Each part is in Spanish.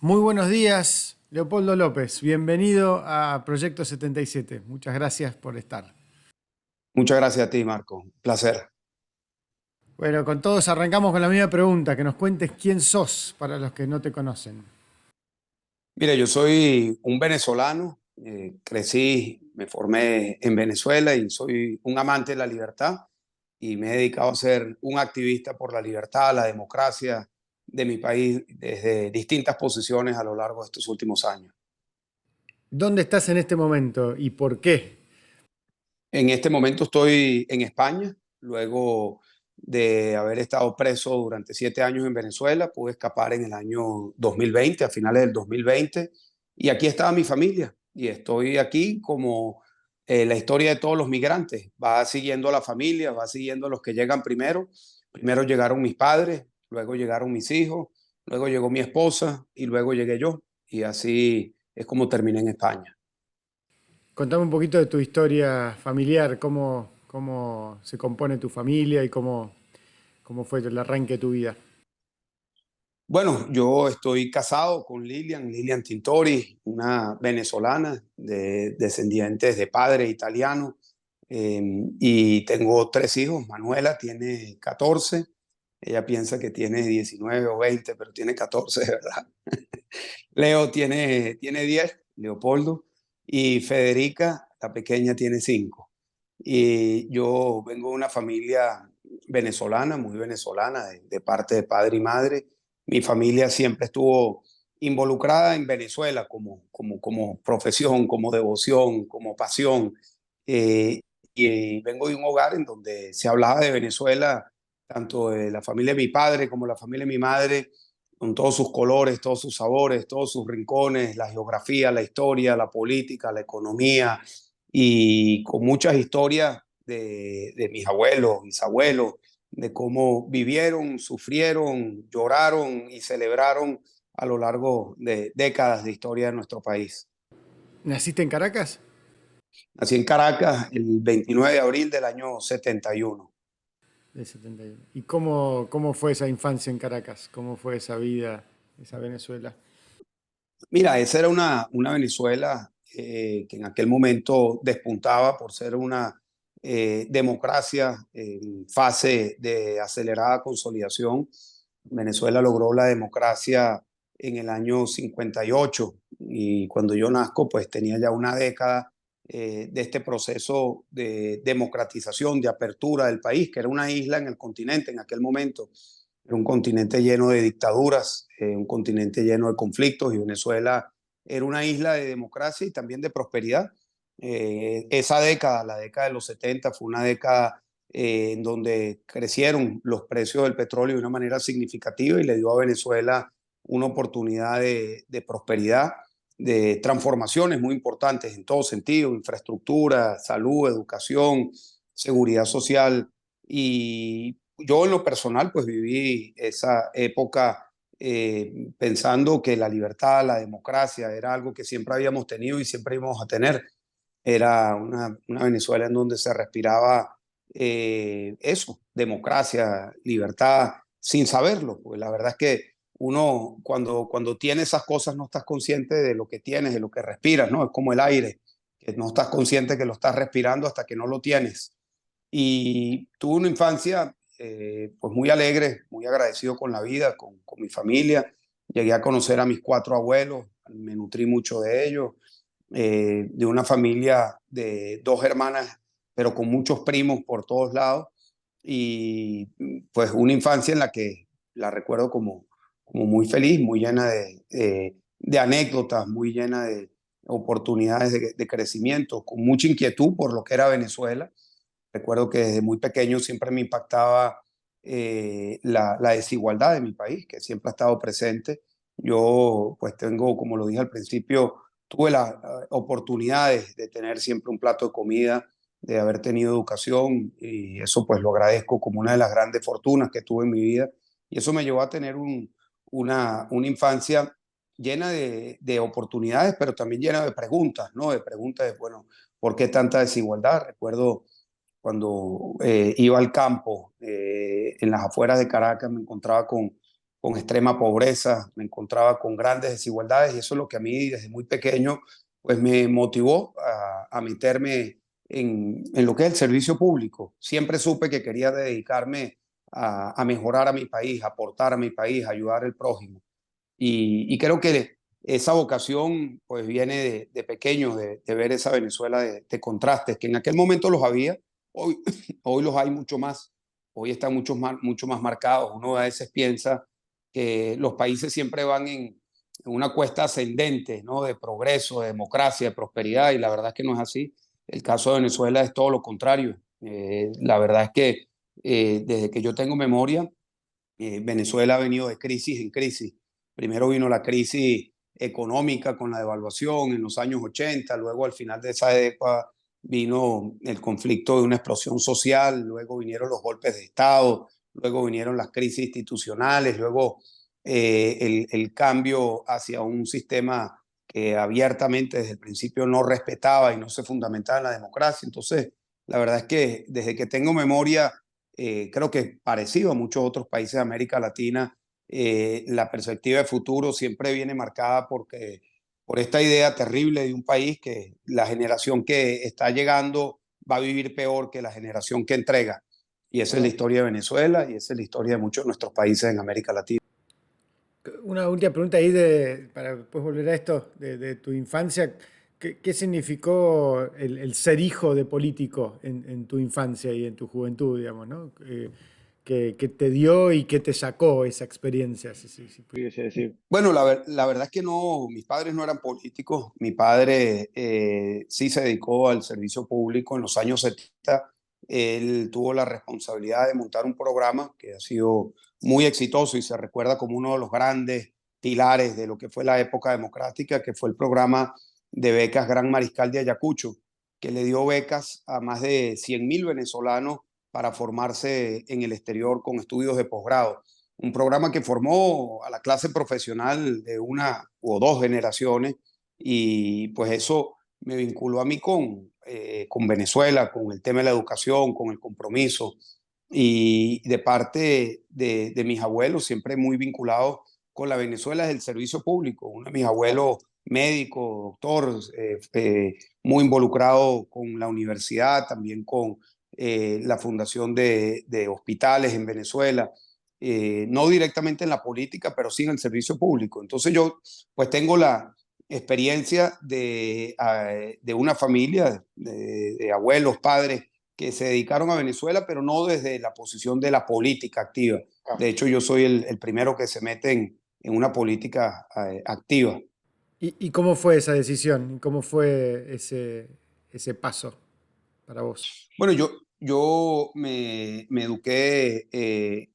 Muy buenos días, Leopoldo López. Bienvenido a Proyecto 77. Muchas gracias por estar. Muchas gracias a ti, Marco. Un placer. Bueno, con todos arrancamos con la misma pregunta, que nos cuentes quién sos para los que no te conocen. Mire, yo soy un venezolano, crecí, me formé en Venezuela y soy un amante de la libertad y me he dedicado a ser un activista por la libertad, la democracia de mi país desde distintas posiciones a lo largo de estos últimos años. ¿Dónde estás en este momento y por qué? En este momento estoy en España, luego de haber estado preso durante 7 años en Venezuela, pude escapar en el año 2020, a finales del 2020, y aquí estaba mi familia, y estoy aquí como la historia de todos los migrantes, va siguiendo a la familia, va siguiendo a los que llegan primero. Primero llegaron mis padres, luego llegaron mis hijos, luego llegó mi esposa y luego llegué yo, y así es como terminé en España. Contame un poquito de tu historia familiar, cómo se compone tu familia y cómo fue el arranque de tu vida. Bueno, yo estoy casado con Lilian Tintori, una venezolana de descendientes de padre italiano, eh, y tengo 3 hijos. Manuela tiene 14, ella piensa que tiene 19 o 20, pero tiene 14 de verdad. Leo tiene 10, Leopoldo, y Federica, la pequeña, tiene 5. Y yo vengo de una familia venezolana, muy venezolana, de parte de padre y madre. Mi familia siempre estuvo involucrada en Venezuela como profesión, como devoción, como pasión. Y vengo de un hogar en donde se hablaba de Venezuela, tanto de la familia de mi padre como la familia de mi madre, con todos sus colores, todos sus sabores, todos sus rincones, la geografía, la historia, la política, la economía, y con muchas historias de mis abuelos, bisabuelos, de cómo vivieron, sufrieron, lloraron y celebraron a lo largo de décadas de historia de nuestro país. ¿Naciste en Caracas? Nací en Caracas el 29 de abril del año 71. Del 71. ¿Y cómo fue esa infancia en Caracas? ¿Cómo fue esa vida, esa Venezuela? Mira, esa era una Venezuela que en aquel momento despuntaba por ser una democracia en fase de acelerada consolidación. Venezuela logró la democracia en el año 58 y cuando yo nazco pues tenía ya una década de este proceso de democratización, de apertura del país, que era una isla en el continente en aquel momento. Era un continente lleno de dictaduras, un continente lleno de conflictos, y Venezuela era una isla de democracia y también de prosperidad. Esa década, la década de los 70, fue una década en donde crecieron los precios del petróleo de una manera significativa y le dio a Venezuela una oportunidad de prosperidad, de transformaciones muy importantes en todo sentido: infraestructura, salud, educación, seguridad social. Y yo en lo personal pues viví esa época pensando que la libertad, la democracia era algo que siempre habíamos tenido y siempre íbamos a tener. Era una Venezuela en donde se respiraba eso, democracia, libertad, sin saberlo, porque la verdad es que uno cuando tiene esas cosas no estás consciente de lo que tienes, de lo que respiras, ¿no? Es como el aire, que no estás consciente que lo estás respirando hasta que no lo tienes. Y tuve una infancia pues muy alegre, muy agradecido con la vida, con mi familia. Llegué a conocer a mis 4 abuelos, me nutrí mucho de ellos, de una familia de 2 hermanas, pero con muchos primos por todos lados. Y pues una infancia en la que la recuerdo como muy feliz, muy llena de anécdotas, muy llena de oportunidades de crecimiento, con mucha inquietud por lo que era Venezuela. Recuerdo que desde muy pequeño siempre me impactaba la desigualdad de mi país, que siempre ha estado presente. Yo pues tengo, como lo dije al principio, tuve las oportunidades de tener siempre un plato de comida, de haber tenido educación, y eso pues lo agradezco como una de las grandes fortunas que tuve en mi vida. Y eso me llevó a tener una infancia llena de oportunidades, pero también llena de preguntas, ¿no? De preguntas de, bueno, ¿por qué tanta desigualdad? Recuerdo cuando iba al campo, en las afueras de Caracas, me encontraba con extrema pobreza, me encontraba con grandes desigualdades y eso es lo que a mí desde muy pequeño pues me motivó a meterme en lo que es el servicio público. Siempre supe que quería dedicarme a mejorar a mi país, a aportar a mi país, a ayudar al prójimo. Y creo que esa vocación pues viene de pequeño, de ver esa Venezuela de contrastes, que en aquel momento los había, hoy, hoy los hay mucho más, hoy están mucho más marcados. Uno a veces piensa que los países siempre van en una cuesta ascendente, ¿no? De progreso, de democracia, de prosperidad, y la verdad es que no es así. El caso de Venezuela es todo lo contrario. La verdad es que desde que yo tengo memoria, Venezuela ha venido de crisis en crisis. Primero vino la crisis económica con la devaluación en los años 80, luego al final de esa década vino el conflicto de una explosión social, luego vinieron los golpes de Estado, luego vinieron las crisis institucionales, luego el cambio hacia un sistema que abiertamente desde el principio no respetaba y no se fundamentaba en la democracia. Entonces, la verdad es que desde que tengo memoria, creo que parecido a muchos otros países de América Latina, la perspectiva de futuro siempre viene marcada por esta idea terrible de un país que la generación que está llegando va a vivir peor que la generación que entrega. Y esa es la historia de Venezuela y esa es la historia de muchos de nuestros países en América Latina. Una última pregunta ahí para después volver a esto, de tu infancia. ¿Qué significó el ser hijo de político en tu infancia y en tu juventud, digamos, ¿no? ¿Qué te dio y qué te sacó esa experiencia, si pudiese decir? Bueno, la verdad es que no, mis padres no eran políticos. Mi padre sí se dedicó al servicio público en los años 70. Él tuvo la responsabilidad de montar un programa que ha sido muy exitoso y se recuerda como uno de los grandes pilares de lo que fue la época democrática, que fue el programa de becas Gran Mariscal de Ayacucho, que le dio becas a más de 100.000 venezolanos para formarse en el exterior con estudios de posgrado. Un programa que formó a la clase profesional de una o dos generaciones y pues eso me vinculó a mí con Venezuela, con el tema de la educación, con el compromiso y de parte de mis abuelos, siempre muy vinculados con la Venezuela del servicio público. Uno de mis abuelos, médico, doctor, muy involucrado con la universidad, también con la fundación de hospitales en Venezuela, no directamente en la política, pero sí en el servicio público. Entonces yo pues tengo la experiencia de una familia, de abuelos, padres, que se dedicaron a Venezuela, pero no desde la posición de la política activa. De hecho, yo soy el primero que se mete en una política activa. ¿Y cómo fue esa decisión? ¿Cómo fue ese paso para vos? Bueno, yo me eduqué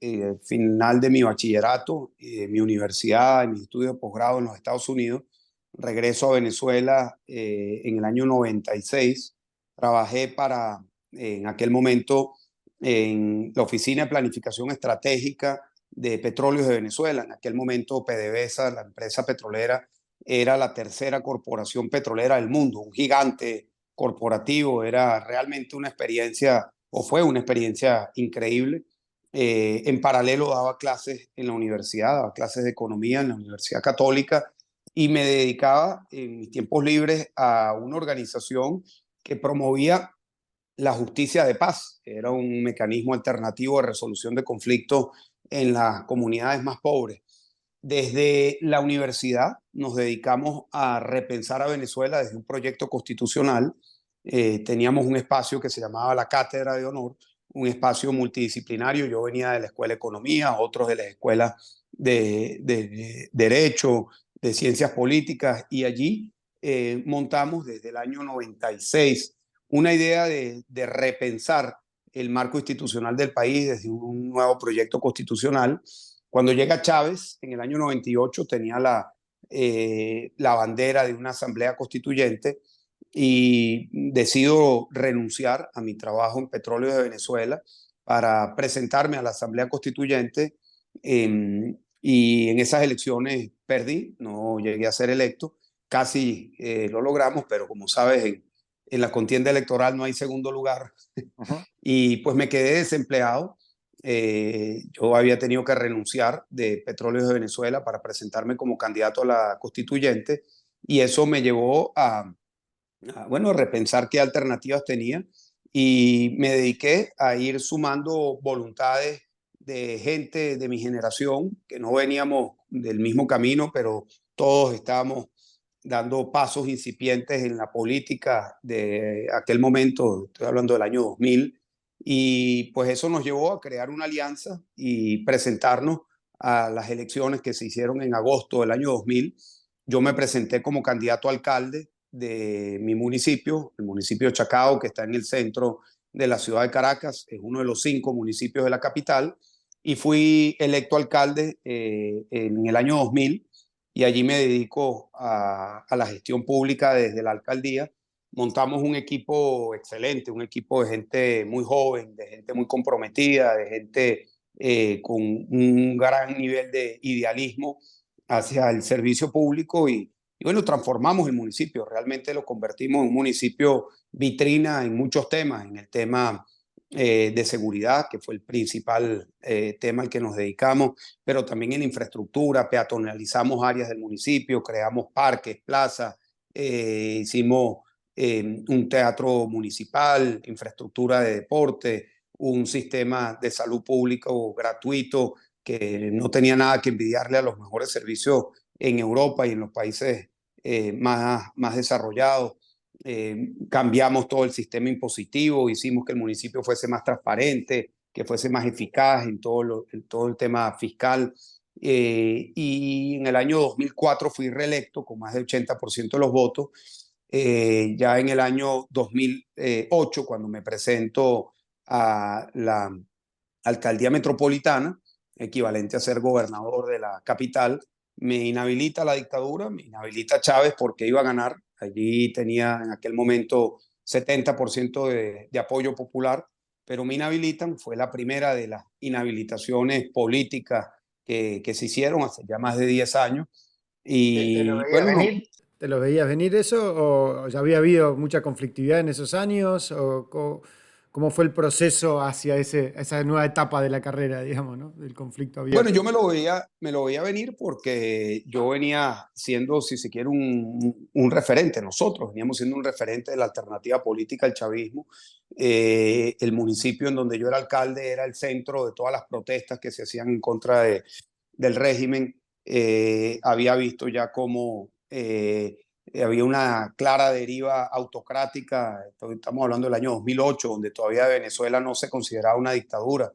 al final de mi bachillerato, mi universidad, mis estudios de posgrado en los Estados Unidos. Regreso a Venezuela en el año 96. Trabajé en aquel momento, en la Oficina de Planificación Estratégica de Petróleos de Venezuela. En aquel momento, PDVSA, la empresa petrolera, era la tercera corporación petrolera del mundo, un gigante corporativo. Era realmente una experiencia, o fue una experiencia increíble. En paralelo daba clases en la universidad, daba clases de economía en la Universidad Católica y me dedicaba en mis tiempos libres a una organización que promovía la justicia de paz. Era un mecanismo alternativo de resolución de conflictos en las comunidades más pobres. Desde la universidad nos dedicamos a repensar a Venezuela desde un proyecto constitucional. Teníamos un espacio que se llamaba la Cátedra de Honor, un espacio multidisciplinario. Yo venía de la Escuela de Economía, otros de la Escuela de Derecho, de Ciencias Políticas, y allí montamos desde el año 96 una idea de repensar el marco institucional del país desde un nuevo proyecto constitucional. Cuando llega Chávez, en el año 98, tenía la bandera de una asamblea constituyente y decido renunciar a mi trabajo en Petróleo de Venezuela para presentarme a la asamblea constituyente, y en esas elecciones perdí, no llegué a ser electo, casi lo logramos, pero como sabes, en la contienda electoral no hay segundo lugar. Ajá. Y pues me quedé desempleado Yo había tenido que renunciar de Petróleos de Venezuela para presentarme como candidato a la constituyente y eso me llevó bueno, repensar qué alternativas tenía y me dediqué a ir sumando voluntades de gente de mi generación, que no veníamos del mismo camino, pero todos estábamos dando pasos incipientes en la política de aquel momento, estoy hablando del año 2000, y pues eso nos llevó a crear una alianza y presentarnos a las elecciones que se hicieron en agosto del año 2000. Yo me presenté como candidato a alcalde de mi municipio, el municipio de Chacao, que está en el centro de la ciudad de Caracas, es uno de los 5 municipios de la capital, y fui electo alcalde en el año 2000 y allí me dedico a la gestión pública desde la alcaldía. Montamos un equipo excelente, un equipo de gente muy joven, de gente muy comprometida, de gente con un gran nivel de idealismo hacia el servicio público y bueno, transformamos el municipio, realmente lo convertimos en un municipio vitrina en muchos temas, en el tema de seguridad, que fue el principal tema al que nos dedicamos, pero también en la infraestructura, peatonalizamos áreas del municipio, creamos parques, plazas, hicimos un teatro municipal, infraestructura de deporte, un sistema de salud público gratuito que no tenía nada que envidiarle a los mejores servicios en Europa y en los países más desarrollados. Cambiamos todo el sistema impositivo, hicimos que el municipio fuese más transparente, que fuese más eficaz en todo el tema fiscal. Y en el año 2004 fui reelecto con más del 80% de los votos. Ya en el año 2008, cuando me presento a la alcaldía metropolitana, equivalente a ser gobernador de la capital, me inhabilita la dictadura, me inhabilita Chávez porque iba a ganar. Allí tenía en aquel momento 70% de apoyo popular, pero me inhabilitan. Fue la primera de las inhabilitaciones políticas que se hicieron hace ya más de 10 años. ¿Te lo Y veías bueno, no, venir? ¿Te lo veías venir eso? ¿O ya había habido mucha conflictividad en esos años? ¿O cómo fue el proceso hacia esa nueva etapa de la carrera, digamos, ¿no? Del conflicto bueno, abierto. yo me lo veía venir porque yo venía siendo, si se quiere, un referente. Nosotros veníamos siendo un referente de la alternativa política al chavismo. El municipio en donde yo era alcalde era el centro de todas las protestas que se hacían en contra del régimen. Había visto ya cómo había una clara deriva autocrática. Estamos hablando del año 2008, donde todavía Venezuela no se consideraba una dictadura,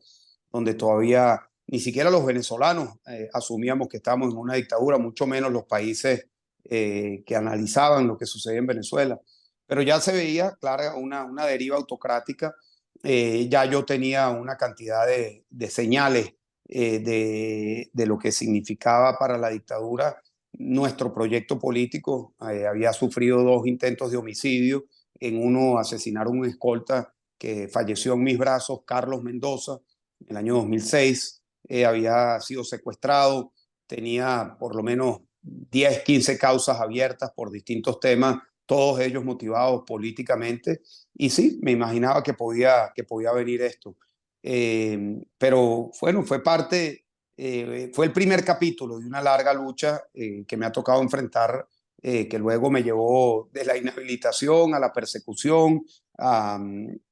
donde todavía ni siquiera los venezolanos asumíamos que estábamos en una dictadura, mucho menos los países que analizaban lo que sucedía en Venezuela. Pero ya se veía clara una deriva autocrática. Ya yo tenía una cantidad de señales de lo que significaba para la dictadura nuestro proyecto político. Había sufrido 2 intentos de homicidio. En uno asesinaron un escolta que falleció en mis brazos, Carlos Mendoza, en el año 2006. Había sido secuestrado, tenía por lo menos 10, 15 causas abiertas por distintos temas, todos ellos motivados políticamente. Y sí, me imaginaba que podía venir esto. Pero bueno, fue el primer capítulo de una larga lucha que me ha tocado enfrentar, que luego me llevó de la inhabilitación a la persecución, a,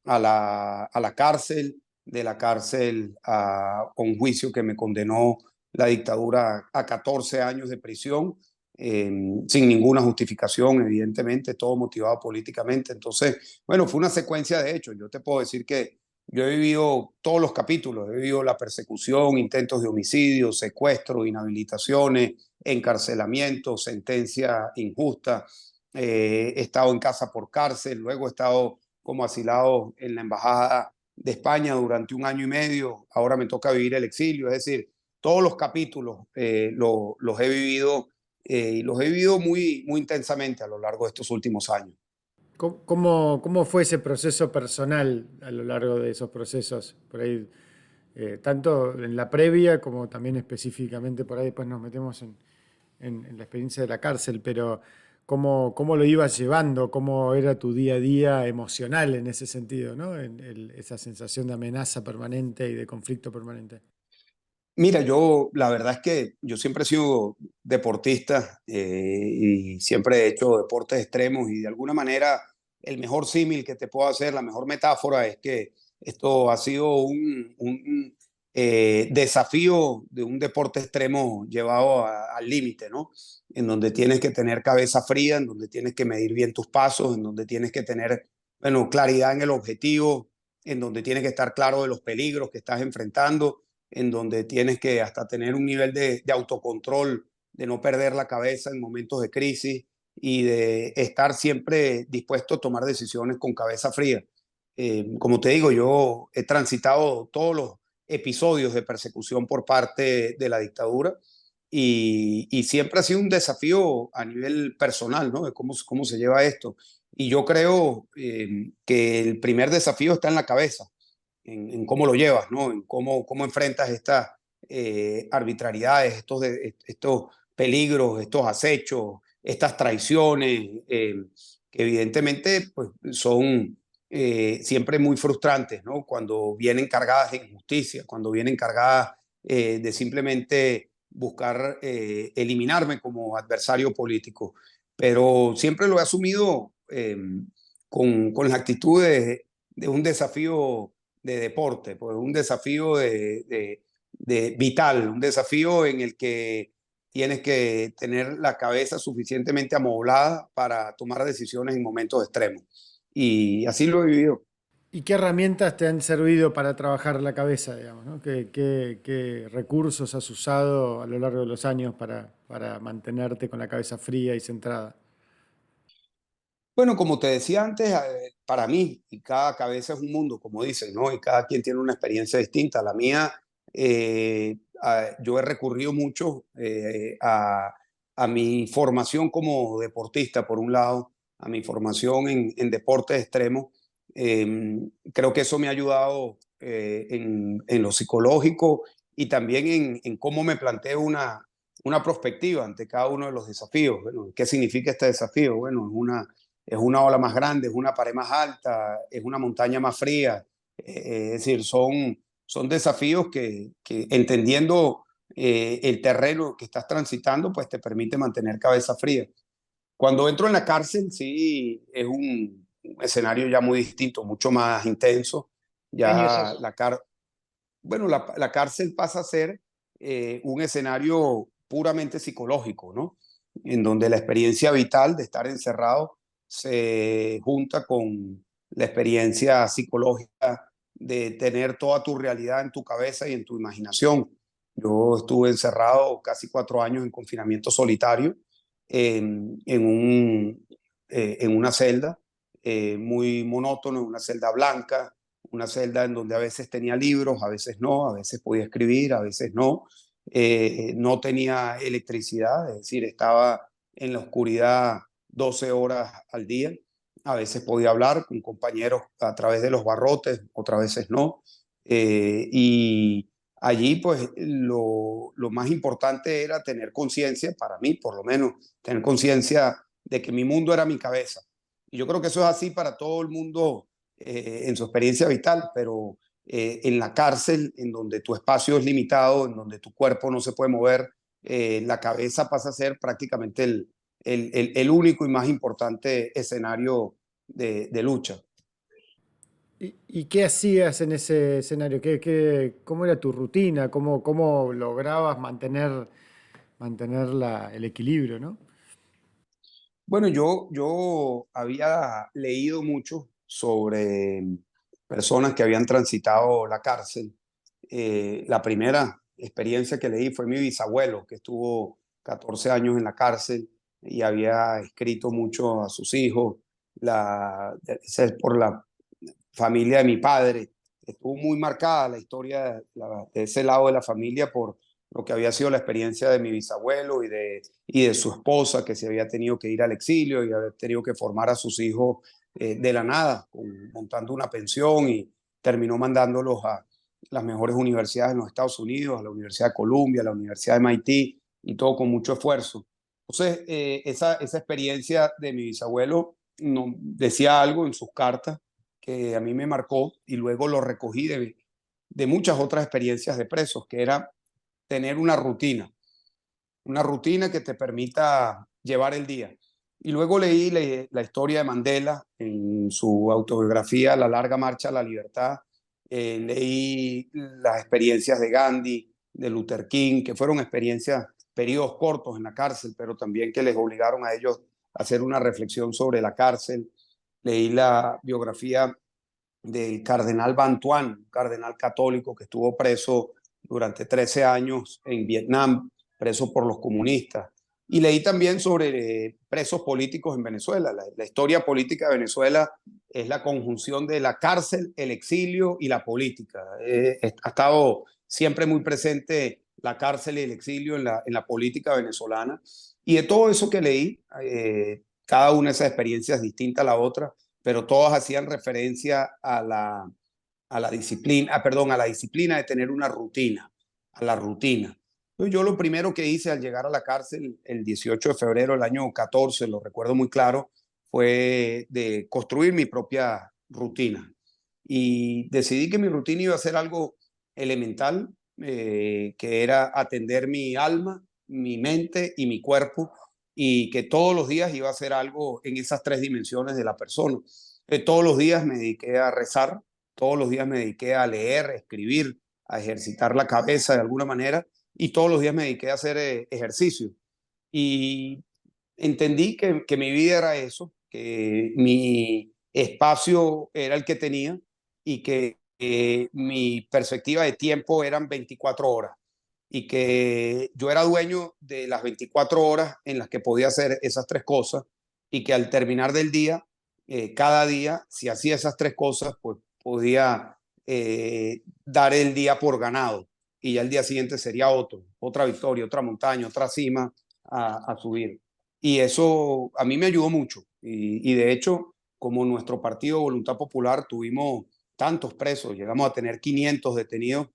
a la cárcel, de la cárcel a un juicio que me condenó la dictadura a 14 años de prisión, sin ninguna justificación, evidentemente, todo motivado políticamente. Entonces, bueno, fue una secuencia de hechos. Yo te puedo decir que yo he vivido todos los capítulos, he vivido la persecución, intentos de homicidio, secuestro, inhabilitaciones, encarcelamiento, sentencia injusta. He estado en casa por cárcel, luego he estado como asilado en la embajada de España durante 1 año y medio, ahora me toca vivir el exilio, es decir, todos los capítulos los he vivido y los he vivido muy intensamente a lo largo de estos últimos años. ¿Cómo fue ese proceso personal a lo largo de esos procesos? Por ahí, tanto en la previa como también específicamente por ahí después nos metemos en la experiencia de la cárcel, pero cómo lo ibas llevando, cómo era tu día a día emocional en ese sentido, ¿no? Esa sensación de amenaza permanente y de conflicto permanente. Mira, yo la verdad es que yo siempre he sido deportista y siempre he hecho deportes extremos y de alguna manera el mejor símil que te puedo hacer, la mejor metáfora es que esto ha sido un desafío de un deporte extremo llevado al límite, ¿no? En donde tienes que tener cabeza fría, en donde tienes que medir bien tus pasos, en donde tienes que tener, bueno, claridad en el objetivo, en donde tienes que estar claro de los peligros que estás enfrentando, en donde tienes que hasta tener un nivel de autocontrol, de no perder la cabeza en momentos de crisis y de estar siempre dispuesto a tomar decisiones con cabeza fría. Como te digo, yo he transitado todos los episodios de persecución por parte de la dictadura y siempre ha sido un desafío a nivel personal, ¿no? De cómo se lleva esto. Y yo creo que el primer desafío está en la cabeza, en cómo lo llevas, ¿no? En cómo enfrentas estas arbitrariedades, estos peligros, estos acechos, estas traiciones, que evidentemente pues, son siempre muy frustrantes, ¿no? Cuando vienen cargadas de injusticia, cuando vienen cargadas de simplemente buscar eliminarme como adversario político. Pero siempre lo he asumido con la actitud de un desafío de deporte, pues un desafío de vital, un desafío en el que tienes que tener la cabeza suficientemente amoblada para tomar decisiones en momentos extremos. Y así lo he vivido. ¿Y qué herramientas te han servido para trabajar la cabeza, digamos, ¿no? ¿Qué recursos has usado a lo largo de los años para mantenerte con la cabeza fría y centrada? Bueno, como te decía antes, para mí, y cada cabeza es un mundo, como dicen, ¿no? Y cada quien tiene una experiencia distinta. La mía, yo he recurrido mucho a mi formación como deportista, por un lado, a mi formación en deportes extremos. Creo que eso me ha ayudado en lo psicológico y también en cómo me planteo una perspectiva ante cada uno de los desafíos. Bueno, ¿qué significa este desafío? Bueno, es una ola más grande, es una pared más alta, es una montaña más fría. Es decir, son desafíos que entendiendo el terreno que estás transitando, pues te permite mantener cabeza fría. Cuando entro en la cárcel, sí, es un escenario ya muy distinto, mucho más intenso. ¿Qué año es Ya eso? bueno, la cárcel pasa a ser un escenario puramente psicológico, ¿no? En donde la experiencia vital de estar encerrado se junta con la experiencia psicológica de tener toda tu realidad en tu cabeza y en tu imaginación. Yo estuve encerrado casi 4 años en confinamiento solitario en una celda muy monótono, en una celda blanca, una celda en donde a veces tenía libros, a veces no, a veces podía escribir, a veces no. No tenía electricidad, es decir, estaba en la oscuridad 12 horas al día. A veces podía hablar con compañeros a través de los barrotes, otras veces no. Y allí, pues, lo más importante era tener conciencia, para mí por lo menos, tener conciencia de que mi mundo era mi cabeza. Y yo creo que eso es así para todo el mundo en su experiencia vital, pero en la cárcel, en donde tu espacio es limitado, en donde tu cuerpo no se puede mover, la cabeza pasa a ser prácticamente el único y más importante escenario de lucha. ¿Y qué hacías en ese escenario? ¿Cómo era tu rutina? ¿Cómo lograbas mantener el equilibrio, ¿no? Bueno, yo había leído mucho sobre personas que habían transitado la cárcel. La primera experiencia que leí fue mi bisabuelo, que estuvo 14 años en la cárcel y había escrito mucho a sus hijos. Esa es por la familia de mi padre. Estuvo muy marcada la historia de ese lado de la familia por lo que había sido la experiencia de mi bisabuelo y de su esposa, que se había tenido que ir al exilio y haber tenido que formar a sus hijos de la nada, montando una pensión y terminó mandándolos a las mejores universidades en los Estados Unidos, a la Universidad de Columbia, a la Universidad de MIT, y todo con mucho esfuerzo. Entonces, esa experiencia de mi bisabuelo decía algo en sus cartas que a mí me marcó y luego lo recogí de muchas otras experiencias de presos, que era tener una rutina que te permita llevar el día. Y luego leí la historia de Mandela en su autobiografía La larga marcha a la libertad. Leí las experiencias de Gandhi, de Luther King, que fueron experiencias, periodos cortos en la cárcel, pero también que les obligaron a ellos a hacer una reflexión sobre la cárcel. Leí la biografía del cardenal Bantuan, un cardenal católico que estuvo preso durante 13 años en Vietnam, preso por los comunistas. Y leí también sobre presos políticos en Venezuela. La historia política de Venezuela es la conjunción de la cárcel, el exilio y la política. Ha estado siempre muy presente la cárcel y el exilio en la política venezolana. Y de todo eso que leí, cada una de esas experiencias distinta a la otra, pero todas hacían referencia a la disciplina, perdón, a la disciplina de tener una rutina, a la rutina. Entonces, yo lo primero que hice al llegar a la cárcel el 18 de febrero del año 14, lo recuerdo muy claro, fue de construir mi propia rutina. Y decidí que mi rutina iba a ser algo elemental, que era atender mi alma, mi mente y mi cuerpo, y que todos los días iba a hacer algo en esas tres dimensiones de la persona. Todos los días me dediqué a rezar, todos los días me dediqué a leer, a escribir, a ejercitar la cabeza de alguna manera, y todos los días me dediqué a hacer ejercicio. Y entendí que mi vida era eso, que mi espacio era el que tenía y que mi perspectiva de tiempo eran 24 horas y que yo era dueño de las 24 horas en las que podía hacer esas tres cosas y que al terminar del día, cada día, si hacía esas tres cosas, pues podía dar el día por ganado y ya el día siguiente sería otra victoria, otra montaña, otra cima a subir. Y eso a mí me ayudó mucho. Y de hecho, como nuestro partido Voluntad Popular tuvimos tantos presos, llegamos a tener 500 detenidos,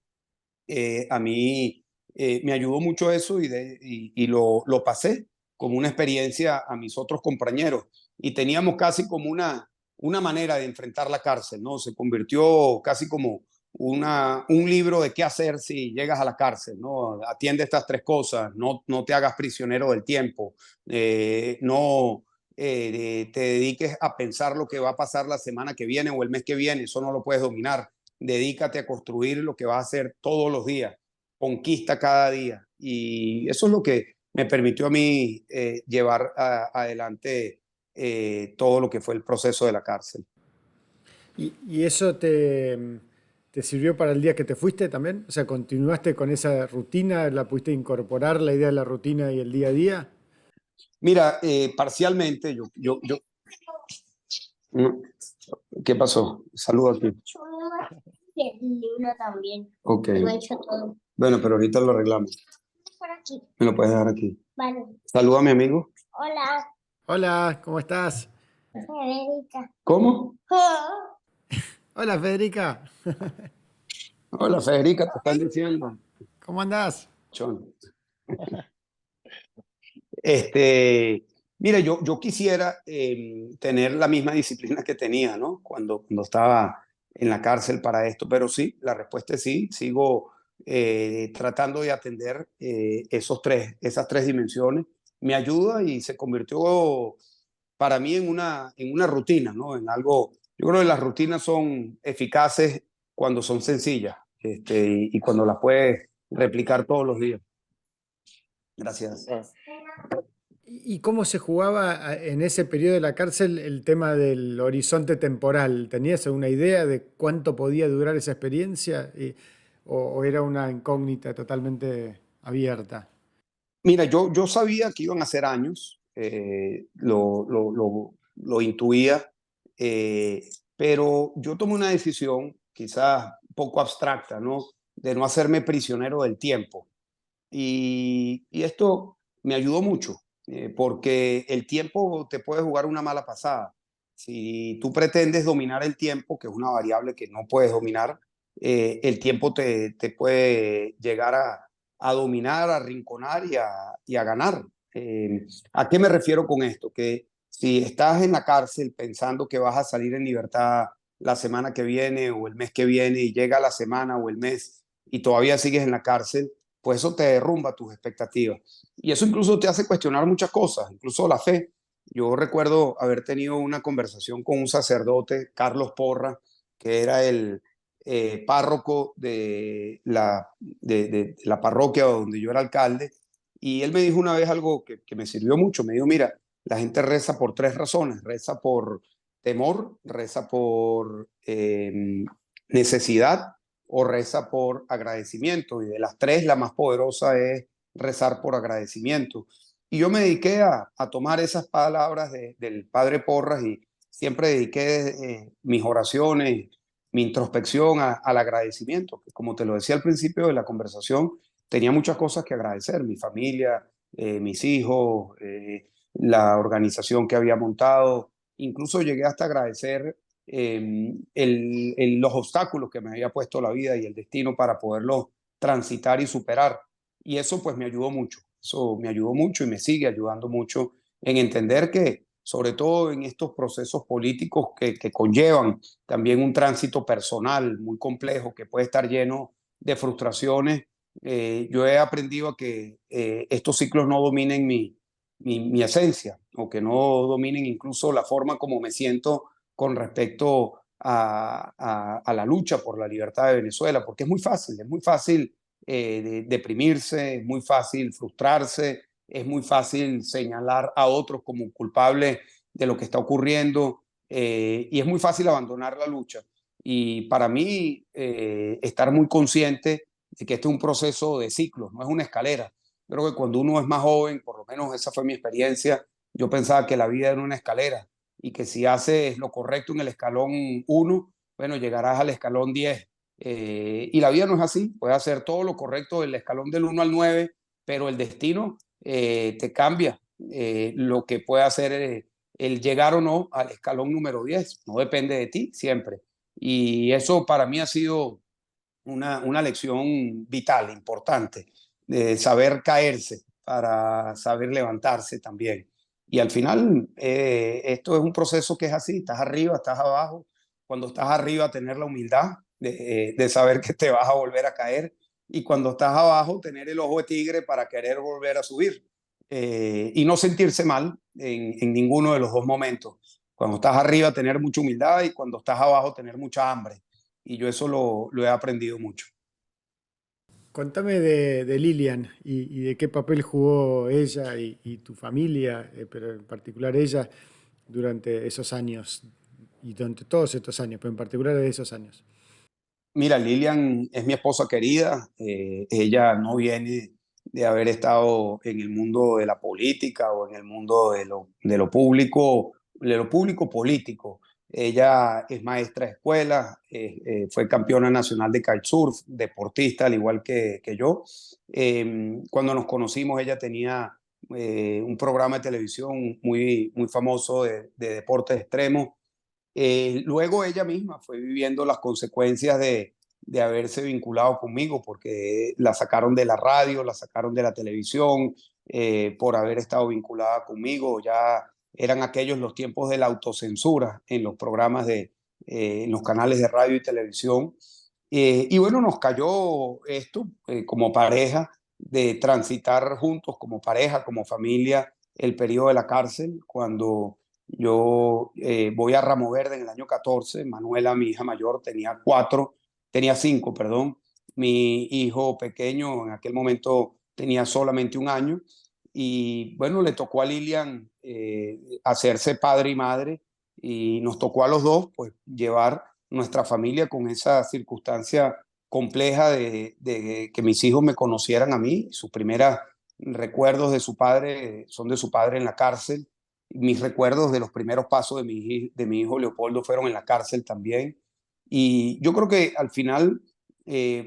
a mí me ayudó mucho eso y lo pasé como una experiencia a mis otros compañeros. Y teníamos casi como una manera de enfrentar la cárcel, ¿no? Se convirtió casi como un libro de qué hacer si llegas a la cárcel, ¿no? Atiende estas tres cosas, no te hagas prisionero del tiempo, no te dediques a pensar lo que va a pasar la semana que viene o el mes que viene, eso no lo puedes dominar. Dedícate a construir lo que vas a hacer todos los días, conquista cada día. Y eso es lo que me permitió a mí llevar adelante todo lo que fue el proceso de la cárcel. Y eso te sirvió para el día que te fuiste también? O sea, ¿continuaste con esa rutina? ¿La pudiste incorporar la idea de la rutina y el día a día? Mira, parcialmente, no, ¿qué pasó? Saludos aquí. El libro también. Ok. Lo he hecho todo. Bueno, pero ahorita lo arreglamos. Por aquí. Me lo puedes dejar aquí. Vale. Saluda a mi amigo. Hola. Hola, ¿cómo estás? Federica. ¿Cómo? Hola, Federica. Hola, Federica, te están diciendo. ¿Cómo andás? Chon. Este, mira, yo quisiera tener la misma disciplina que tenía, ¿no? Cuando estaba en la cárcel para esto, pero sí, la respuesta es sí, sigo tratando de atender esas tres dimensiones. Me ayuda y se convirtió para mí en una rutina, ¿no? En algo, yo creo que las rutinas son eficaces cuando son sencillas, y cuando las puedes replicar todos los días. Gracias. ¿Y cómo se jugaba en ese periodo de la cárcel el tema del horizonte temporal? ¿Tenías alguna idea de cuánto podía durar esa experiencia? ¿O era una incógnita totalmente abierta? Mira, yo sabía que iban a ser años, lo intuía, pero yo tomé una decisión quizás un poco abstracta, ¿no? De no hacerme prisionero del tiempo. Y esto me ayudó mucho, porque el tiempo te puede jugar una mala pasada. Si tú pretendes dominar el tiempo, que es una variable que no puedes dominar, el tiempo te puede llegar a dominar, a arrinconar y a ganar. ¿A qué me refiero con esto? Que si estás en la cárcel pensando que vas a salir en libertad la semana que viene o el mes que viene y llega la semana o el mes y todavía sigues en la cárcel, pues eso te derrumba tus expectativas. Y eso incluso te hace cuestionar muchas cosas, incluso la fe. Yo recuerdo haber tenido una conversación con un sacerdote, Carlos Porra, que era el párroco de la parroquia donde yo era alcalde, y él me dijo una vez algo que me sirvió mucho. Me dijo, mira, la gente reza por tres razones: reza por temor, reza por necesidad o reza por agradecimiento. Y de las tres, la más poderosa es rezar por agradecimiento. Y yo me dediqué a tomar esas palabras del padre Porras y siempre dediqué mis oraciones, mi introspección al agradecimiento. Como te lo decía al principio de la conversación, tenía muchas cosas que agradecer: mi familia, mis hijos, la organización que había montado. Incluso llegué hasta agradecer los obstáculos que me había puesto la vida y el destino para poderlos transitar y superar. Y eso pues me ayudó mucho. Eso me ayudó mucho y me sigue ayudando mucho en entender que, sobre todo en estos procesos políticos que conllevan también un tránsito personal muy complejo, que puede estar lleno de frustraciones, yo he aprendido a que estos ciclos no dominen mi esencia, o que no dominen incluso la forma como me siento con respecto a la lucha por la libertad de Venezuela, porque es muy fácil deprimirse, es muy fácil frustrarse, es muy fácil señalar a otros como culpables de lo que está ocurriendo, y es muy fácil abandonar la lucha. Y para mí, estar muy consciente de que este es un proceso de ciclos, no es una escalera. Creo que cuando uno es más joven, por lo menos esa fue mi experiencia, yo pensaba que la vida era una escalera y que si haces lo correcto en el escalón 1, bueno, llegarás al escalón 10. Y la vida no es así, puedes hacer todo lo correcto del escalón del 1 al 9, pero el destino te cambia. Lo que puede hacer el llegar o no al escalón número 10 no depende de ti siempre. Y eso para mí ha sido una lección vital, importante, de saber caerse para saber levantarse también. Y al final, esto es un proceso que es así: estás arriba, estás abajo. Cuando estás arriba, tener la humildad de saber que te vas a volver a caer, y cuando estás abajo, tener el ojo de tigre para querer volver a subir, y no sentirse mal en ninguno de los dos momentos. Cuando estás arriba, tener mucha humildad, y cuando estás abajo, tener mucha hambre. Y yo eso lo he aprendido mucho. Contame de Lilian y de qué papel jugó ella y tu familia, pero en particular ella, durante esos años y durante todos estos años, pero en particular de esos años. Mira, Lilian es mi esposa querida. Ella no viene de haber estado en el mundo de la política o en el mundo de lo público político. Ella es maestra de escuela, fue campeona nacional de kitesurf, deportista al igual que yo. Cuando nos conocimos, ella tenía un programa de televisión muy famoso de deportes extremos. Luego ella misma fue viviendo las consecuencias de haberse vinculado conmigo, porque la sacaron de la radio, la sacaron de la televisión, por haber estado vinculada conmigo. Ya eran aquellos los tiempos de la autocensura en los programas en los canales de radio y televisión. Y bueno, nos cayó esto como pareja, de transitar juntos como pareja, como familia, el periodo de la cárcel. Cuando yo voy a Ramo Verde en el año 14. Manuela, mi hija mayor, tenía 5, perdón. Mi hijo pequeño en aquel momento tenía solamente 1 año. Y bueno, le tocó a Lilian hacerse padre y madre, y nos tocó a los dos pues llevar nuestra familia con esa circunstancia compleja de que mis hijos me conocieran a mí. Sus primeros recuerdos de su padre son de su padre en la cárcel. Mis recuerdos de los primeros pasos de mi hijo Leopoldo fueron en la cárcel también. Y yo creo que al final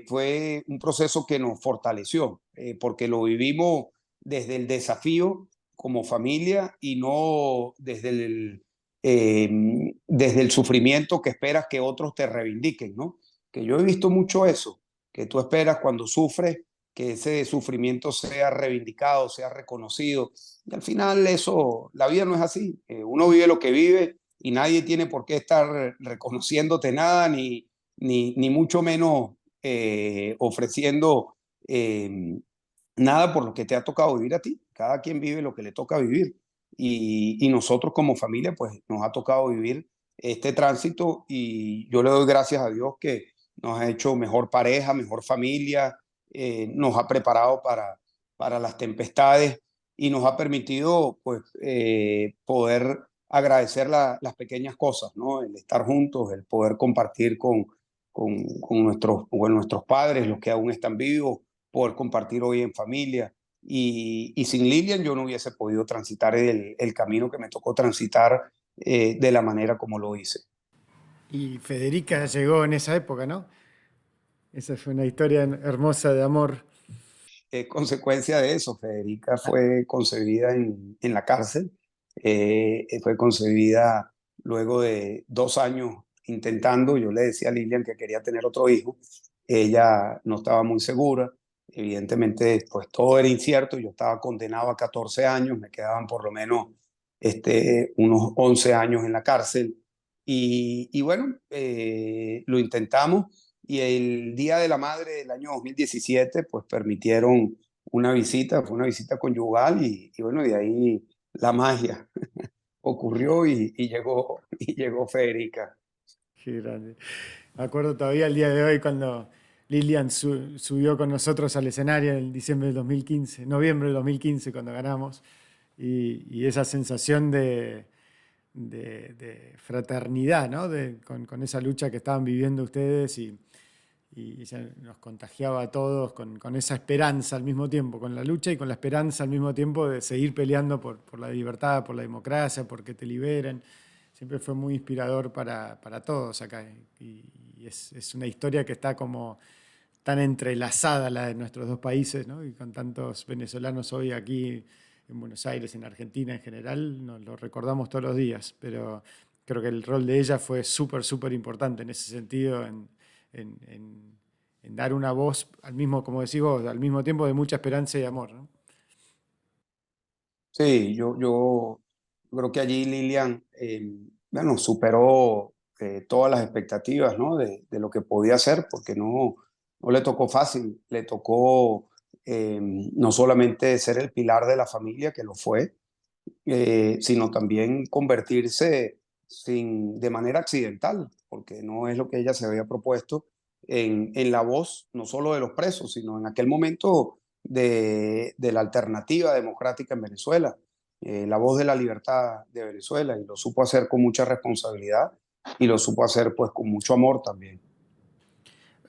fue un proceso que nos fortaleció, porque lo vivimos desde el desafío como familia y no desde el sufrimiento que esperas que otros te reivindiquen, ¿no? Que yo he visto mucho eso, que tú esperas cuando sufres que ese sufrimiento sea reivindicado, sea reconocido. Y al final eso, la vida no es así. Uno vive lo que vive y nadie tiene por qué estar reconociéndote nada, ni mucho menos ofreciendo nada por lo que te ha tocado vivir a ti. Cada quien vive lo que le toca vivir. Y nosotros como familia, pues nos ha tocado vivir este tránsito y yo le doy gracias a Dios que nos ha hecho mejor pareja, mejor familia, nos ha preparado para las tempestades y nos ha permitido pues poder agradecer las pequeñas cosas, ¿no? El estar juntos, el poder compartir con nuestros padres, los que aún están vivos, poder compartir hoy en familia. Y sin Lilian yo no hubiese podido transitar el camino que me tocó transitar de la manera como lo hice. Y Federica llegó en esa época, ¿no? Esa fue una historia hermosa de amor. Consecuencia de eso, Federica fue concebida en la cárcel, fue concebida luego de 2 años intentando. Yo le decía a Lilian que quería tener otro hijo, ella no estaba muy segura, evidentemente pues todo era incierto, yo estaba condenado a 14 años, me quedaban por lo menos unos 11 años en la cárcel y bueno, lo intentamos y el Día de la Madre del año 2017, pues permitieron una visita, fue una visita conyugal y bueno, de ahí la magia ocurrió y llegó Federica. Qué grande. Me acuerdo todavía el día de hoy cuando Lilian subió con nosotros al escenario en diciembre del 2015, noviembre del 2015, cuando ganamos. Y esa sensación de fraternidad, ¿no? Con esa lucha que estaban viviendo ustedes y ella nos contagiaba a todos con esa esperanza al mismo tiempo, con la lucha y con la esperanza al mismo tiempo de seguir peleando por la libertad, por la democracia, porque te liberen. Siempre fue muy inspirador para todos acá. Y es una historia que está como tan entrelazada la de nuestros dos países, ¿no? Y con tantos venezolanos hoy aquí en Buenos Aires, en Argentina en general, nos lo recordamos todos los días, pero creo que el rol de ella fue súper, súper importante en ese sentido, en dar una voz al mismo, como decís vos, al mismo tiempo de mucha esperanza y amor, ¿no? Sí, yo creo que allí Lilian, bueno, superó todas las expectativas, ¿no? De lo que podía hacer, porque no le tocó fácil, le tocó no solamente ser el pilar de la familia, que lo fue, sino también convertirse de manera accidental, porque no es lo que ella se había propuesto, en la voz no solo de los presos, sino en aquel momento de la alternativa democrática en Venezuela, la voz de la libertad de Venezuela, y lo supo hacer con mucha responsabilidad y lo supo hacer pues con mucho amor también.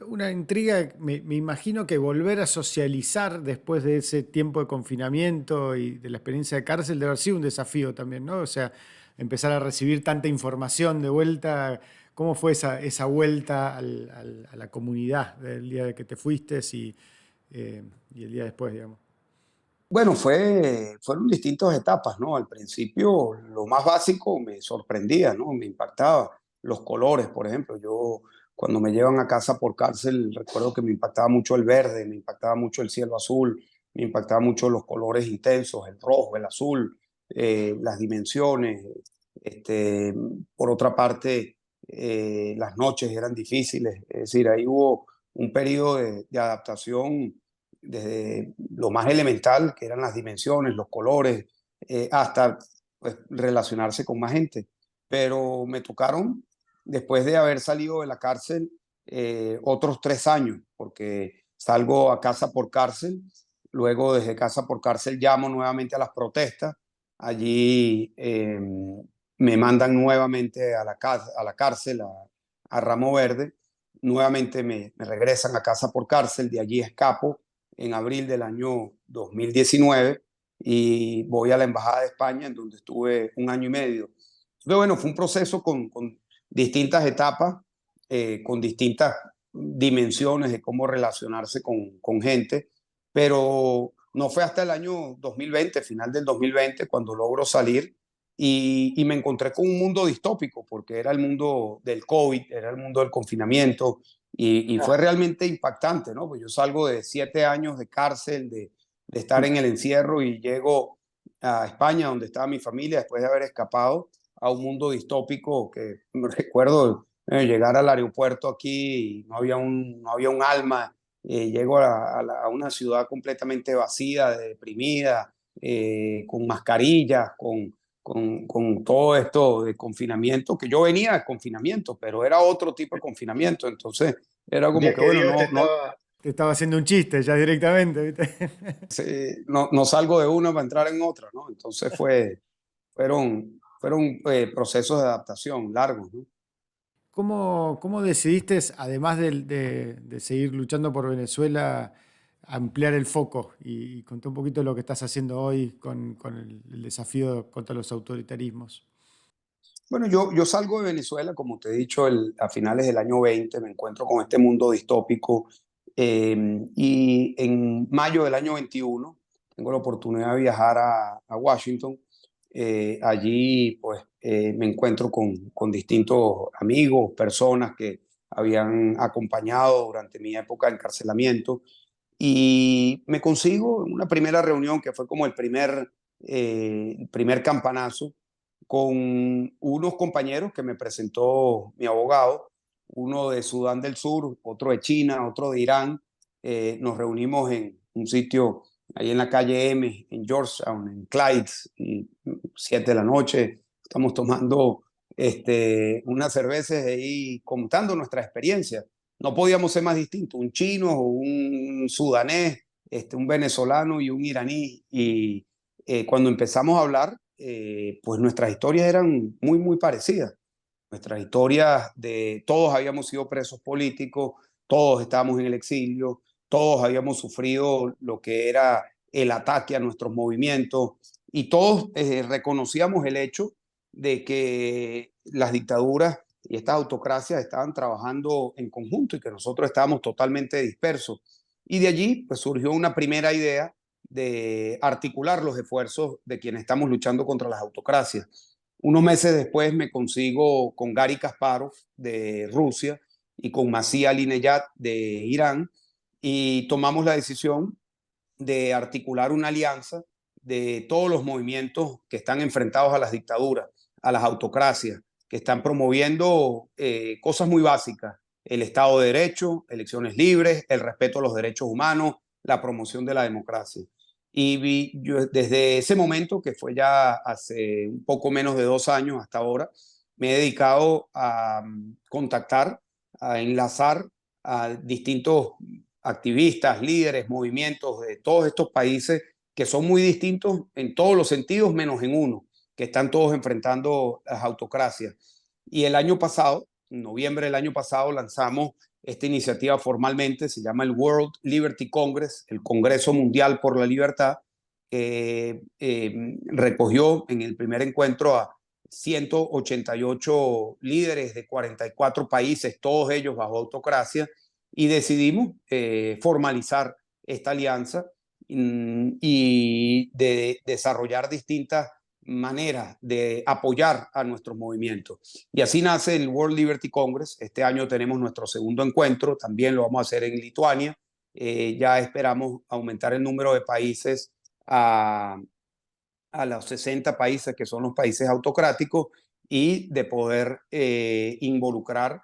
Una intriga, me imagino que volver a socializar después de ese tiempo de confinamiento y de la experiencia de cárcel debe haber sido un desafío también, ¿no? O sea, empezar a recibir tanta información de vuelta. ¿Cómo fue esa vuelta a la comunidad del día de que te fuiste y el día después, digamos? Bueno, fueron distintas etapas, ¿no? Al principio lo más básico me sorprendía, ¿no? Me impactaba. Los colores, por ejemplo. Yo cuando me llevan a casa por cárcel, recuerdo que me impactaba mucho el verde, me impactaba mucho el cielo azul, me impactaba mucho los colores intensos, el rojo, el azul, las dimensiones. Este, por otra parte, las noches eran difíciles. Es decir, ahí hubo un periodo de adaptación desde lo más elemental, que eran las dimensiones, los colores, hasta pues, relacionarse con más gente. Pero me tocaron, después de haber salido de la cárcel, otros 3 años, porque salgo a casa por cárcel, luego desde casa por cárcel llamo nuevamente a las protestas, allí me mandan nuevamente a la cárcel, a Ramo Verde, nuevamente me regresan a casa por cárcel, de allí escapo en abril del año 2019 y voy a la Embajada de España, en donde estuve un año y medio. Pero bueno, fue un proceso con distintas etapas, con distintas dimensiones de cómo relacionarse con gente, pero no fue hasta el año 2020, final del 2020, cuando logro salir y me encontré con un mundo distópico, porque era el mundo del COVID, era el mundo del confinamiento, Y fue realmente impactante, ¿no? Pues yo salgo de 7 años de cárcel, de estar Uy, en el encierro y llego a España, donde estaba mi familia, después de haber escapado a un mundo distópico que me recuerdo llegar al aeropuerto aquí y no había un alma. Llego a una ciudad completamente vacía, deprimida, con mascarillas, con todo esto de confinamiento, que yo venía de confinamiento, pero era otro tipo de confinamiento. Entonces era como sentías que, que bueno, Dios te estaba haciendo un chiste ya directamente, ¿viste? no salgo de una para entrar en otra, ¿no? Entonces fueron procesos de adaptación largos, ¿no? ¿Cómo decidiste, además de seguir luchando por Venezuela, ampliar el foco y contar un poquito lo que estás haciendo hoy con el desafío contra los autoritarismos? Bueno, yo salgo de Venezuela, como te he dicho, a finales del año 20, me encuentro con este mundo distópico y en mayo del año 21 tengo la oportunidad de viajar a Washington. Allí pues me encuentro con distintos amigos, personas que habían acompañado durante mi época de encarcelamiento y me consigo en una primera reunión que fue como el primer campanazo con unos compañeros que me presentó mi abogado, uno de Sudán del Sur, otro de China, otro de Irán. Nos reunimos en un sitio ahí en la calle M, en Georgetown, en Clyde, y 7 de la noche. Estamos tomando unas cervezas ahí contando nuestra experiencia. No podíamos ser más distintos, un chino o un sudanés, un venezolano y un iraní. Y cuando empezamos a hablar, pues nuestras historias eran muy, muy parecidas. Nuestras historias de todos habíamos sido presos políticos, todos estábamos en el exilio, todos habíamos sufrido lo que era el ataque a nuestros movimientos y todos reconocíamos el hecho de que las dictaduras y estas autocracias estaban trabajando en conjunto y que nosotros estábamos totalmente dispersos. Y de allí pues, surgió una primera idea de articular los esfuerzos de quienes estamos luchando contra las autocracias. Unos meses después me consigo con Gary Kasparov de Rusia y con Masih Alinejad de Irán y tomamos la decisión de articular una alianza de todos los movimientos que están enfrentados a las dictaduras, a las autocracias, que están promoviendo cosas muy básicas, el Estado de Derecho, elecciones libres, el respeto a los derechos humanos, la promoción de la democracia. Y yo, desde ese momento, que fue ya hace un poco menos de 2 años hasta ahora, me he dedicado a contactar, a enlazar a distintos activistas, líderes, movimientos de todos estos países que son muy distintos en todos los sentidos, menos en uno, que están todos enfrentando las autocracias. Y el año pasado, en noviembre del año pasado, lanzamos esta iniciativa formalmente, se llama el World Liberty Congress, el Congreso Mundial por la Libertad, que recogió en el primer encuentro a 188 líderes de 44 países, todos ellos bajo autocracia, y decidimos formalizar esta alianza y de desarrollar distintas maneras de apoyar a nuestros movimientos. Y así nace el World Liberty Congress. Este año tenemos nuestro segundo encuentro, también lo vamos a hacer en Lituania. Ya esperamos aumentar el número de países a los 60 países que son los países autocráticos y de poder involucrar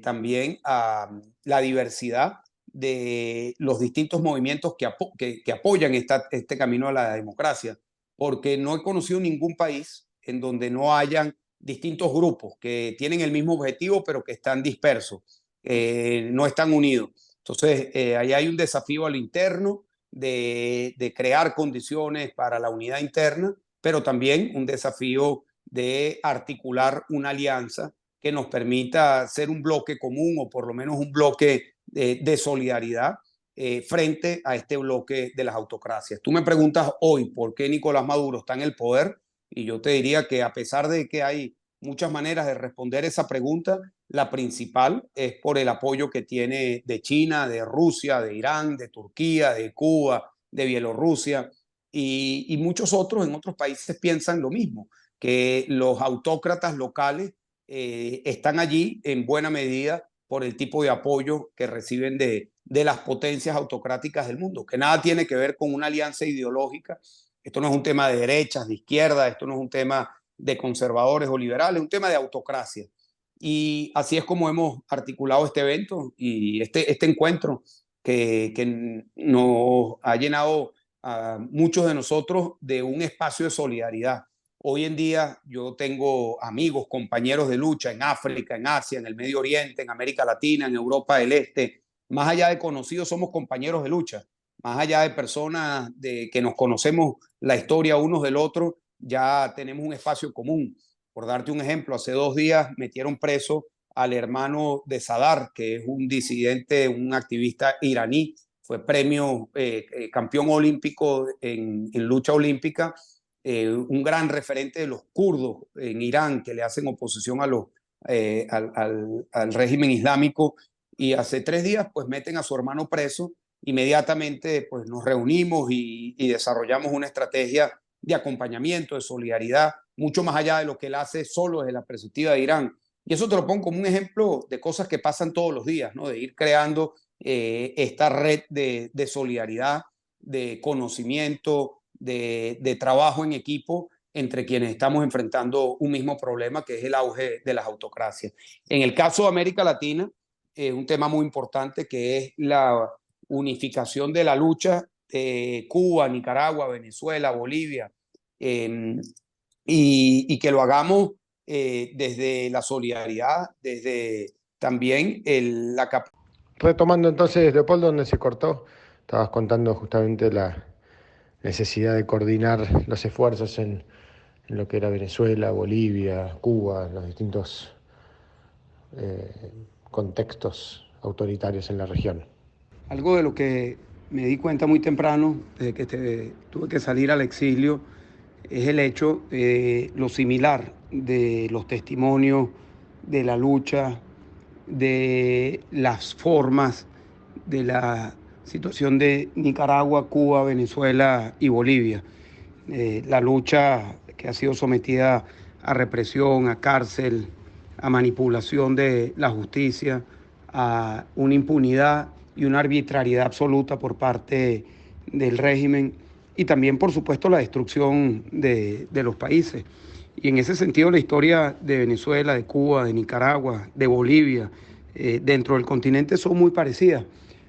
también a la diversidad de los distintos movimientos que apoyan este camino a la democracia, porque no he conocido ningún país en donde no hayan distintos grupos que tienen el mismo objetivo, pero que están dispersos, no están unidos. Entonces, ahí hay un desafío al interno de crear condiciones para la unidad interna, pero también un desafío de articular una alianza que nos permita ser un bloque común o por lo menos un bloque de solidaridad frente a este bloque de las autocracias. Tú me preguntas hoy por qué Nicolás Maduro está en el poder y yo te diría que a pesar de que hay muchas maneras de responder esa pregunta, la principal es por el apoyo que tiene de China, de Rusia, de Irán, de Turquía, de Cuba, de Bielorrusia y muchos otros en otros países piensan lo mismo, que los autócratas locales están allí en buena medida por el tipo de apoyo que reciben de las potencias autocráticas del mundo, que nada tiene que ver con una alianza ideológica. Esto no es un tema de derechas, de izquierda, esto no es un tema de conservadores o liberales, es un tema de autocracia. Y así es como hemos articulado este evento y este encuentro que nos ha llenado a muchos de nosotros de un espacio de solidaridad. Hoy en día yo tengo amigos, compañeros de lucha en África, en Asia, en el Medio Oriente, en América Latina, en Europa del Este. Más allá de conocidos, somos compañeros de lucha. Más allá de personas que nos conocemos la historia unos del otro, ya tenemos un espacio común. Por darte un ejemplo, hace 2 días metieron preso al hermano de Sadar, que es un disidente, un activista iraní, fue premio campeón olímpico en lucha olímpica, un gran referente de los kurdos en Irán que le hacen oposición al régimen islámico. Y hace 3 días pues meten a su hermano preso. Inmediatamente pues nos reunimos y desarrollamos una estrategia de acompañamiento, de solidaridad, mucho más allá de lo que él hace solo desde la perspectiva de Irán. Y eso te lo pongo como un ejemplo de cosas que pasan todos los días, ¿no? De ir creando esta red de solidaridad, de conocimiento, de trabajo en equipo entre quienes estamos enfrentando un mismo problema, que es el auge de las autocracias. En el caso de América Latina, un tema muy importante que es la unificación de la lucha de Cuba, Nicaragua, Venezuela, Bolivia, y que lo hagamos desde la solidaridad, desde también la capacidad. Retomando entonces, Leopoldo, donde se cortó, estabas contando justamente la necesidad de coordinar los esfuerzos en lo que era Venezuela, Bolivia, Cuba, los distintos eh, contextos autoritarios en la región. Algo de lo que me di cuenta muy temprano, desde que tuve que salir al exilio, es el hecho de lo similar de los testimonios, de la lucha, de las formas, de la situación de Nicaragua, Cuba, Venezuela y Bolivia. La lucha que ha sido sometida a represión, a cárcel, a manipulación de la justicia, a una impunidad y una arbitrariedad absoluta por parte del régimen y también, por supuesto, la destrucción de los países. Y en ese sentido, la historia de Venezuela, de Cuba, de Nicaragua, de Bolivia, dentro del continente son muy parecidas.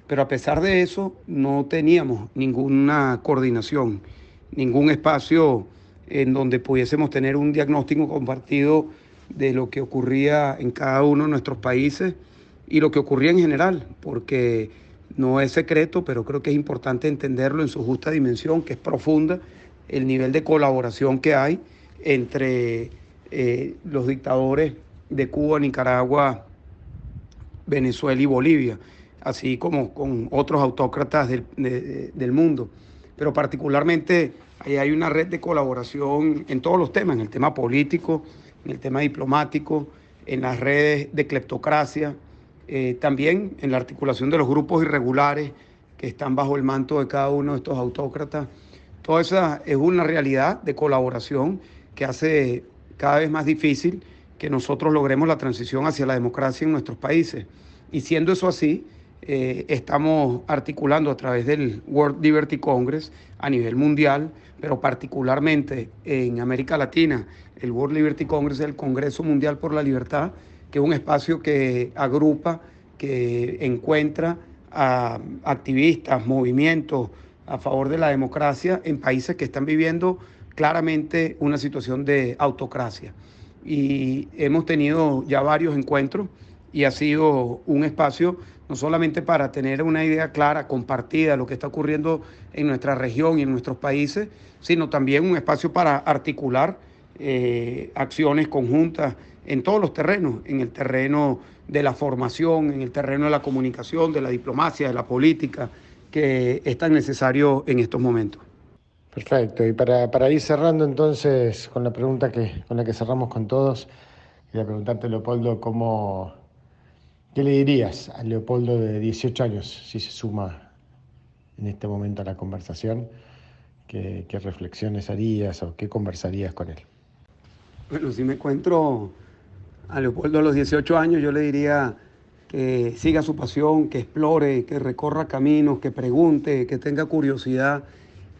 Pero a pesar de eso, no teníamos ninguna coordinación, ningún espacio en donde pudiésemos tener un diagnóstico compartido de lo que ocurría en cada uno de nuestros países y lo que ocurría en general, porque no es secreto, pero creo que es importante entenderlo en su justa dimensión, que es profunda, el nivel de colaboración que hay entre los dictadores de Cuba, Nicaragua, Venezuela y Bolivia, así como con otros autócratas del mundo. Pero particularmente ahí hay una red de colaboración en todos los temas, en el tema político, en el tema diplomático, en las redes de cleptocracia, también en la articulación de los grupos irregulares que están bajo el manto de cada uno de estos autócratas. Toda esa es una realidad de colaboración que hace cada vez más difícil que nosotros logremos la transición hacia la democracia en nuestros países. Y siendo eso así, estamos articulando a través del World Liberty Congress a nivel mundial, pero particularmente en América Latina, el World Liberty Congress es el Congreso Mundial por la Libertad, que es un espacio que agrupa, que encuentra a activistas, movimientos a favor de la democracia en países que están viviendo claramente una situación de autocracia. Y hemos tenido ya varios encuentros y ha sido un espacio no solamente para tener una idea clara, compartida de lo que está ocurriendo en nuestra región y en nuestros países, sino también un espacio para articular acciones conjuntas en todos los terrenos, en el terreno de la formación, en el terreno de la comunicación, de la diplomacia, de la política, que es tan necesario en estos momentos. Perfecto, y para ir cerrando entonces con la pregunta con la que cerramos con todos, quería preguntarte, Leopoldo, ¿qué le dirías a Leopoldo de 18 años si se suma en este momento a la conversación? ¿Qué reflexiones harías o qué conversarías con él? Bueno, si me encuentro a Leopoldo a los 18 años, yo le diría que siga su pasión, que explore, que recorra caminos, que pregunte, que tenga curiosidad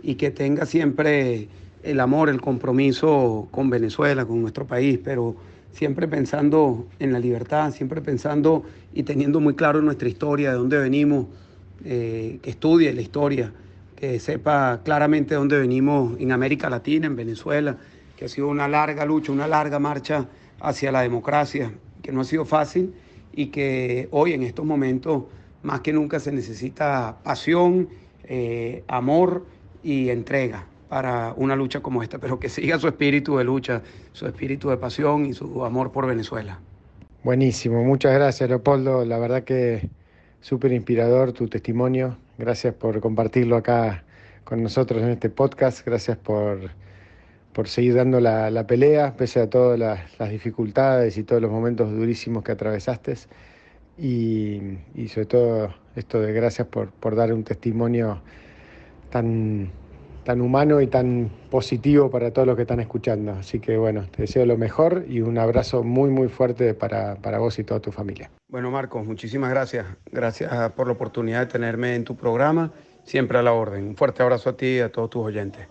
y que tenga siempre el amor, el compromiso con Venezuela, con nuestro país, pero siempre pensando en la libertad, siempre pensando y teniendo muy claro nuestra historia, de dónde venimos, que estudie la historia, que sepa claramente de dónde venimos en América Latina, en Venezuela, que ha sido una larga lucha, una larga marcha hacia la democracia, que no ha sido fácil y que hoy en estos momentos más que nunca se necesita pasión, amor y entrega para una lucha como esta, pero que siga su espíritu de lucha, su espíritu de pasión y su amor por Venezuela. Buenísimo, muchas gracias Leopoldo, la verdad que súper inspirador tu testimonio, gracias por compartirlo acá con nosotros en este podcast, gracias por seguir dando la pelea, pese a todas las dificultades y todos los momentos durísimos que atravesaste. Y sobre todo esto de gracias por dar un testimonio tan, tan humano y tan positivo para todos los que están escuchando. Así que bueno, te deseo lo mejor y un abrazo muy muy fuerte para vos y toda tu familia. Bueno, Marcos, muchísimas gracias. Gracias por la oportunidad de tenerme en tu programa. Siempre a la orden. Un fuerte abrazo a ti y a todos tus oyentes.